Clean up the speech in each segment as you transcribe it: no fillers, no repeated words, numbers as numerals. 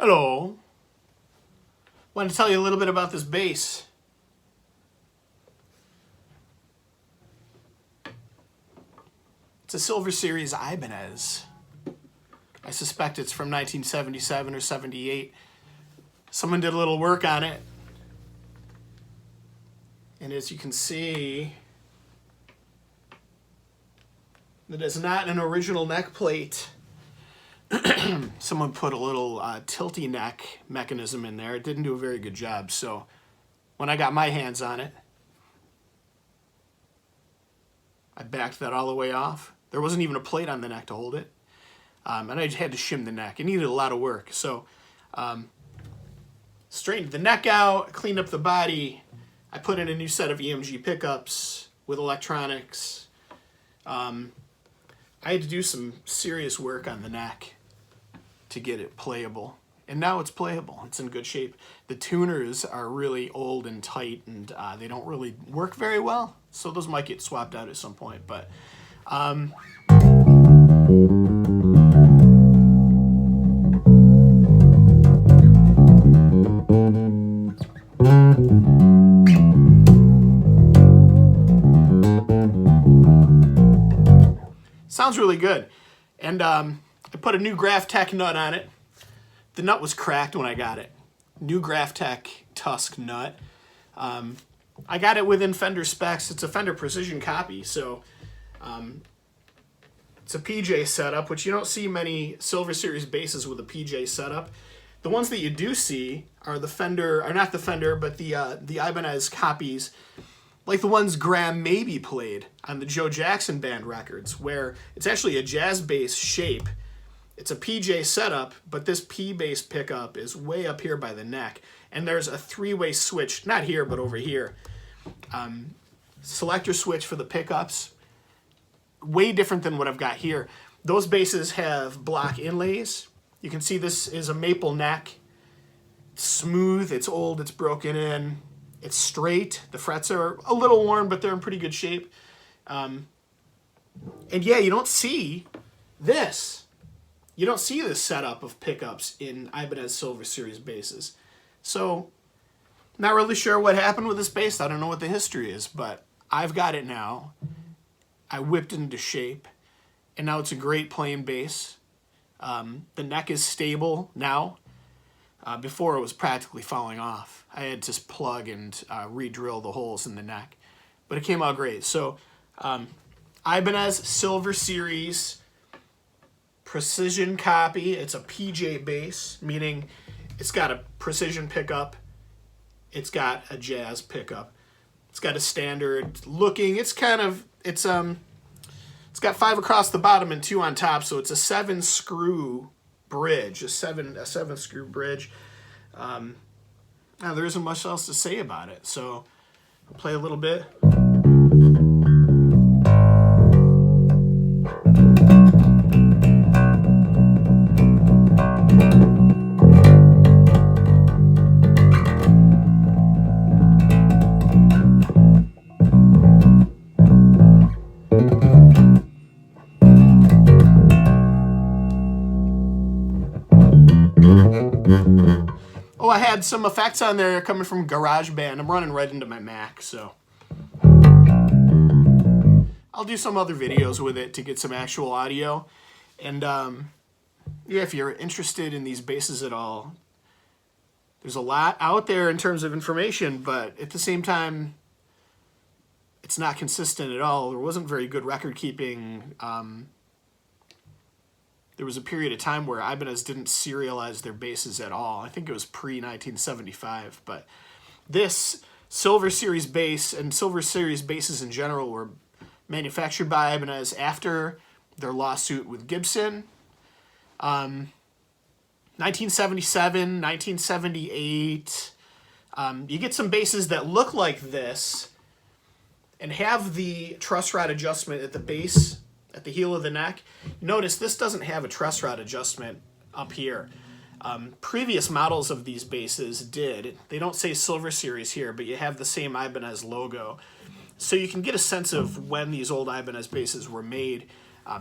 Hello. Want to tell you a little bit about this bass. It's a Silver Series Ibanez. I suspect it's from 1977 or 78. Someone did a little work on it. And as you can see, it is not an original neck plate. Someone put a little tilty neck mechanism in there. It didn't do a very good job. So when I got my hands on it, I backed that all the way off. There wasn't even a plate on the neck to hold it. And I just had to shim the neck. It needed a lot of work. So straightened the neck out, cleaned up the body. I put in a new set of EMG pickups with electronics. I had to do some serious work on the neck to get it playable. And now it's playable. It's in good shape. The tuners are really old and tight, and they don't really work very well. So those might get swapped out at some point. But sounds really good. And I put a new Graphtec nut on it. The nut was cracked when I got it. New Graphtec TUSQ nut. I got it within Fender specs. It's a Fender Precision copy, so it's a PJ setup, which you don't see many Silver Series basses with a PJ setup. The ones that you do see are the Fender, or not the Fender, but the Ibanez copies, like the ones Graham Maby played on the Joe Jackson Band records, where it's actually a jazz bass shape. It's a PJ setup, but this P bass pickup is way up here by the neck, and there's a three-way switch, not here, but over here. Selector switch for the pickups, way different than what I've got here. Those basses have block inlays. You can see this is a maple neck. It's smooth, it's old, it's broken in. It's straight. The frets are a little worn, but they're in pretty good shape. And yeah, you don't see this. You don't see this setup of pickups in Ibanez Silver Series basses. So, not really sure what happened with this bass. I don't know what the history is, but I've got it now. I whipped it into shape, and now it's a great playing bass. The neck is stable now. Before it was practically falling off. I had to plug and re-drill the holes in the neck. But it came out great. So Ibanez Silver Series Precision copy. It's a PJ bass, meaning it's got a precision pickup. It's got a jazz pickup. It's got a standard looking. It's got 5 across the bottom and 2 on top. So it's a 7-screw bridge, a seven screw bridge. Now there isn't much else to say about it, so I'll play a little bit. Oh, I had some effects on there coming from GarageBand. I'm running right into my Mac, so I'll do some other videos with it to get some actual audio. And yeah, if you're interested in these basses at all, there's a lot out there in terms of information, but at the same time, it's not consistent at all. There wasn't very good record keeping. There was a period of time where Ibanez didn't serialize their basses at all. I think it was pre-1975, but this Silver Series bass and Silver Series basses in general were manufactured by Ibanez after their lawsuit with Gibson. 1977, 1978, you get some basses that look like this and have the truss rod adjustment at the base, at the heel of the neck. Notice this doesn't have a truss rod adjustment up here. Previous models of these basses did. They don't say Silver Series here, but you have the same Ibanez logo. So you can get a sense of when these old Ibanez basses were made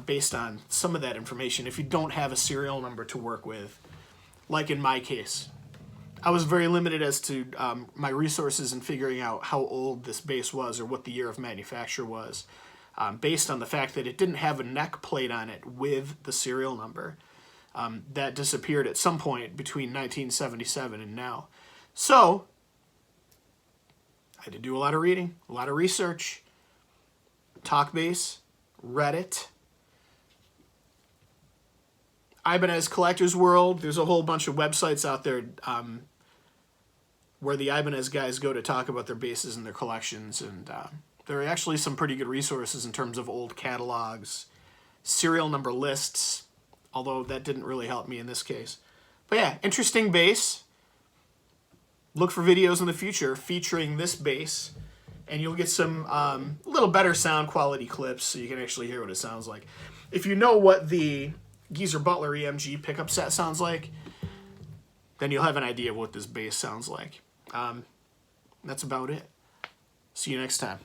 based on some of that information if you don't have a serial number to work with. like in my case. I was very limited as to my resources in figuring out how old this bass was or what the year of manufacture was, based on the fact that it didn't have a neck plate on it with the serial number. That disappeared at some point between 1977 and now. So, I had to do a lot of reading, a lot of research. Talkbase, Reddit, Ibanez Collector's World. There's a whole bunch of websites out there where the Ibanez guys go to talk about their basses and their collections. And there are actually some pretty good resources in terms of old catalogs, serial number lists, although that didn't really help me in this case. But yeah, interesting bass. Look for videos in the future featuring this bass, and you'll get some little better sound quality clips so you can actually hear what it sounds like. If you know what the Geezer Butler EMG pickup set sounds like, then you'll have an idea of what this bass sounds like. That's about it. See you next time.